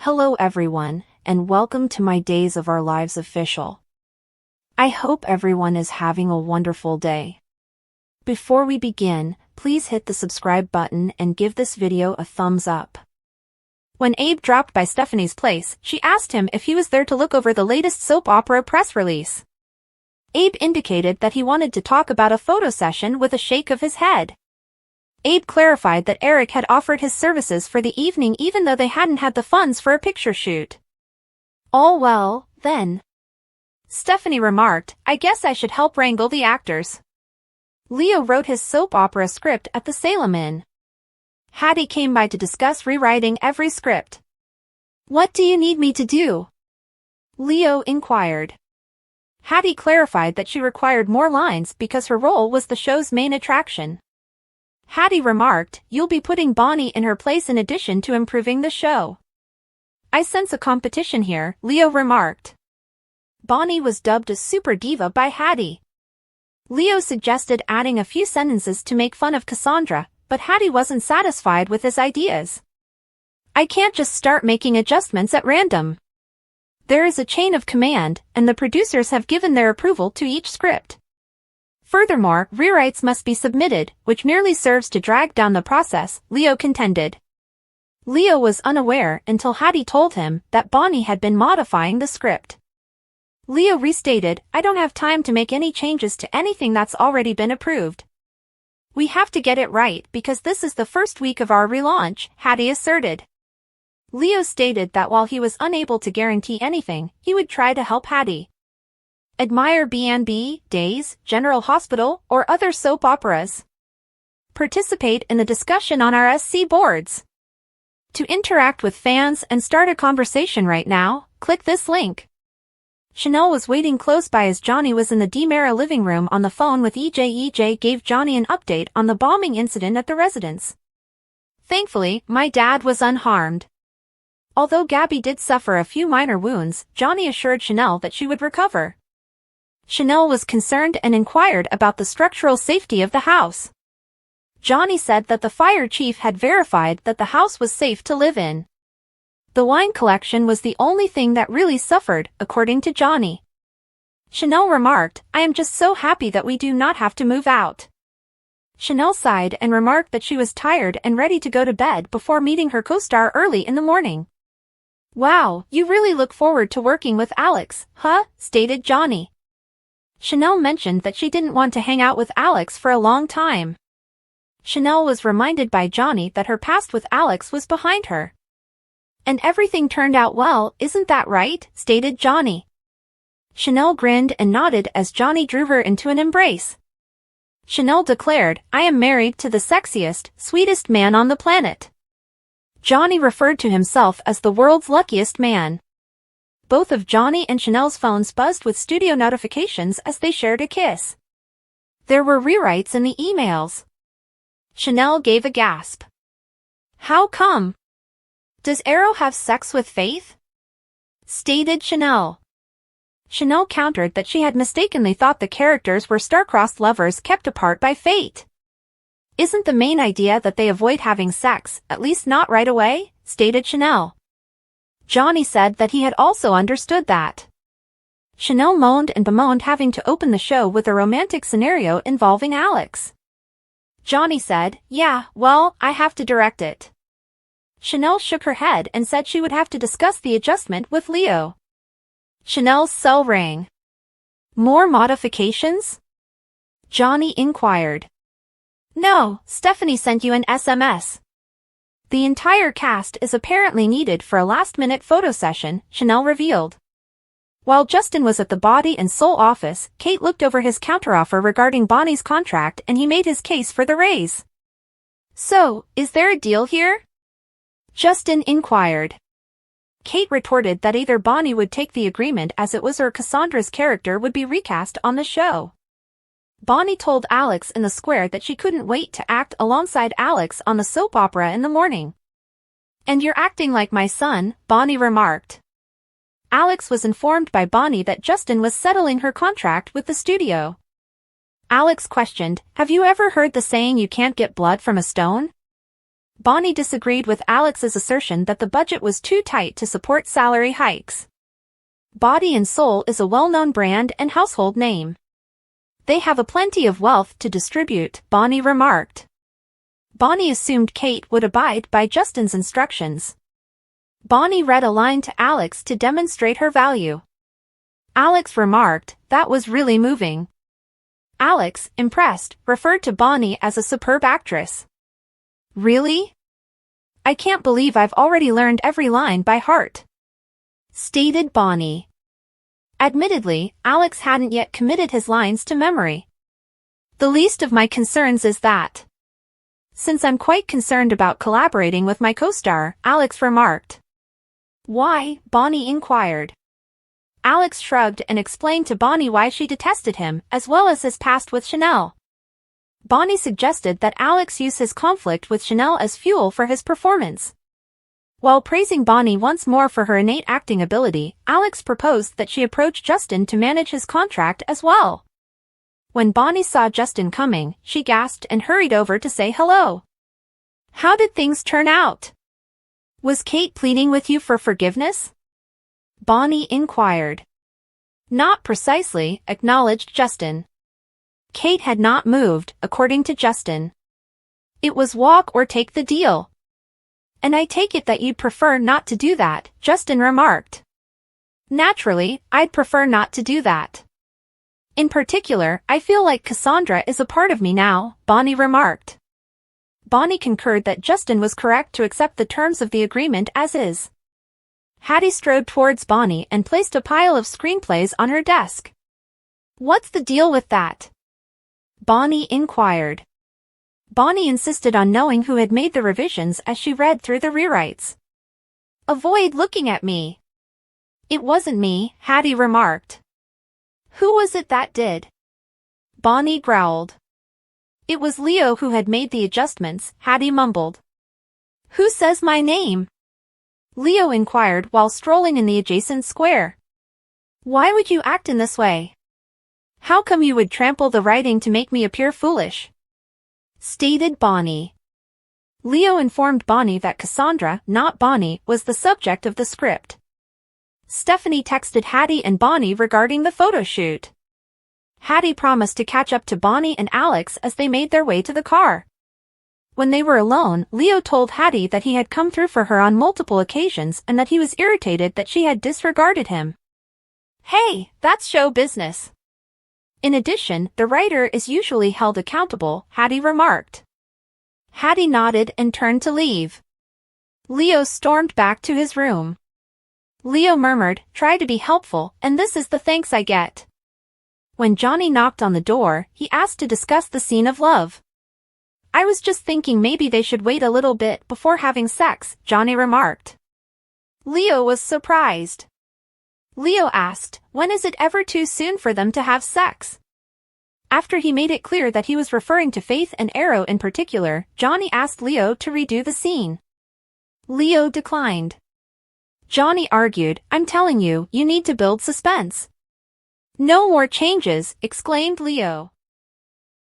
Hello everyone, and welcome to my Days of Our Lives official. I hope everyone is having a wonderful day. Before we begin, please hit the subscribe button and give this video a thumbs up. When Abe dropped by Stephanie's place, she asked him if he was there to look over the latest soap opera press release. Abe indicated that he wanted to talk about a photo session with a shake of his head. Abe clarified that Eric had offered his services for the evening even though they hadn't had the funds for a picture shoot. All well, then. Stephanie remarked, I guess I should help wrangle the actors. Leo wrote his soap opera script at the Salem Inn. Hattie came by to discuss rewriting every script. What do you need me to do? Leo inquired. Hattie clarified that she required more lines because her role was the show's main attraction. Hattie remarked, you'll be putting Bonnie in her place in addition to improving the show. I sense a competition here, Leo remarked. Bonnie was dubbed a super diva by Hattie. Leo suggested adding a few sentences to make fun of Cassandra, but Hattie wasn't satisfied with his ideas. I can't just start making adjustments at random. There is a chain of command, and the producers have given their approval to each script. Furthermore, rewrites must be submitted, which merely serves to drag down the process, Leo contended. Leo was unaware until Hattie told him that Bonnie had been modifying the script. Leo restated, I don't have time to make any changes to anything that's already been approved. We have to get it right because this is the first week of our relaunch, Hattie asserted. Leo stated that while he was unable to guarantee anything, he would try to help Hattie. Admire B&B, Days, General Hospital, or other soap operas. Participate in the discussion on our SC boards. To interact with fans and start a conversation right now, click this link. Chanel was waiting close by as Johnny was in the DiMera living room on the phone with EJ. EJ gave Johnny an update on the bombing incident at the residence. Thankfully, my dad was unharmed. Although Gabby did suffer a few minor wounds, Johnny assured Chanel that she would recover. Chanel was concerned and inquired about the structural safety of the house. Johnny said that the fire chief had verified that the house was safe to live in. The wine collection was the only thing that really suffered, according to Johnny. Chanel remarked, I am just so happy that we do not have to move out. Chanel sighed and remarked that she was tired and ready to go to bed before meeting her co-star early in the morning. Wow, you really look forward to working with Alex, huh? Stated Johnny. Chanel mentioned that she didn't want to hang out with Alex for a long time. Chanel was reminded by Johnny that her past with Alex was behind her. And everything turned out well, isn't that right? Stated Johnny. Chanel grinned and nodded as Johnny drew her into an embrace. Chanel declared, I am married to the sexiest, sweetest man on the planet. Johnny referred to himself as the world's luckiest man. Both of Johnny and Chanel's phones buzzed with studio notifications as they shared a kiss. There were rewrites in the emails. Chanel gave a gasp. How come? Does Arrow have sex with Faith? Stated Chanel. Chanel countered that she had mistakenly thought the characters were star-crossed lovers kept apart by fate. Isn't the main idea that they avoid having sex, at least not right away? Stated Chanel. Johnny said that he had also understood that. Chanel moaned and bemoaned having to open the show with a romantic scenario involving Alex. Johnny said, yeah, well, I have to direct it. Chanel shook her head and said she would have to discuss the adjustment with Leo. Chanel's cell rang. More modifications? Johnny inquired. No, Stephanie sent you an SMS. The entire cast is apparently needed for a last-minute photo session, Chanel revealed. While Justin was at the Body and Soul office, Kate looked over his counteroffer regarding Bonnie's contract and he made his case for the raise. So, is there a deal here? Justin inquired. Kate retorted that either Bonnie would take the agreement as it was or Cassandra's character would be recast on the show. Bonnie told Alex in the square that she couldn't wait to act alongside Alex on the soap opera in the morning. And you're acting like my son, Bonnie remarked. Alex was informed by Bonnie that Justin was settling her contract with the studio. Alex questioned, have you ever heard the saying you can't get blood from a stone? Bonnie disagreed with Alex's assertion that the budget was too tight to support salary hikes. Body and Soul is a well-known brand and household name. They have a plenty of wealth to distribute, Bonnie remarked. Bonnie assumed Kate would abide by Justin's instructions. Bonnie read a line to Alex to demonstrate her value. Alex remarked, "That was really moving." Alex, impressed, referred to Bonnie as a superb actress. "Really? I can't believe I've already learned every line by heart," stated Bonnie. Admittedly, Alex hadn't yet committed his lines to memory. "The least of my concerns is that. Since I'm quite concerned about collaborating with my co-star," Alex remarked. "Why?" Bonnie inquired. Alex shrugged and explained to Bonnie why she detested him, as well as his past with Chanel. Bonnie suggested that Alex use his conflict with Chanel as fuel for his performance. While praising Bonnie once more for her innate acting ability, Alex proposed that she approach Justin to manage his contract as well. When Bonnie saw Justin coming, she gasped and hurried over to say hello. "How did things turn out? Was Kate pleading with you for forgiveness?" Bonnie inquired. "Not precisely," acknowledged Justin. Kate had not moved, according to Justin. "It was walk or take the deal." "And I take it that you'd prefer not to do that," Justin remarked. "Naturally, I'd prefer not to do that. In particular, I feel like Cassandra is a part of me now," Bonnie remarked. Bonnie concurred that Justin was correct to accept the terms of the agreement as is. Hattie strode towards Bonnie and placed a pile of screenplays on her desk. "What's the deal with that?" Bonnie inquired. Bonnie insisted on knowing who had made the revisions as she read through the rewrites. "Avoid looking at me." "It wasn't me," Hattie remarked. "Who was it that did?" Bonnie growled. "It was Leo who had made the adjustments," Hattie mumbled. "Who says my name?" Leo inquired while strolling in the adjacent square. "Why would you act in this way? How come you would trample the writing to make me appear foolish?" stated Bonnie. Leo informed Bonnie that Cassandra, not Bonnie, was the subject of the script. Stephanie texted Hattie and Bonnie regarding the photo shoot. Hattie promised to catch up to Bonnie and Alex as they made their way to the car. When they were alone, Leo told Hattie that he had come through for her on multiple occasions and that he was irritated that she had disregarded him. "Hey, that's show business. In addition, the writer is usually held accountable," Hattie remarked. Hattie nodded and turned to leave. Leo stormed back to his room. Leo murmured, "Try to be helpful, and this is the thanks I get." When Johnny knocked on the door, he asked to discuss the scene of love. "I was just thinking maybe they should wait a little bit before having sex," Johnny remarked. Leo was surprised. Leo asked, "When is it ever too soon for them to have sex?" After he made it clear that he was referring to Faith and Arrow in particular, Johnny asked Leo to redo the scene. Leo declined. Johnny argued, "I'm telling you, you need to build suspense." "No more changes," exclaimed Leo.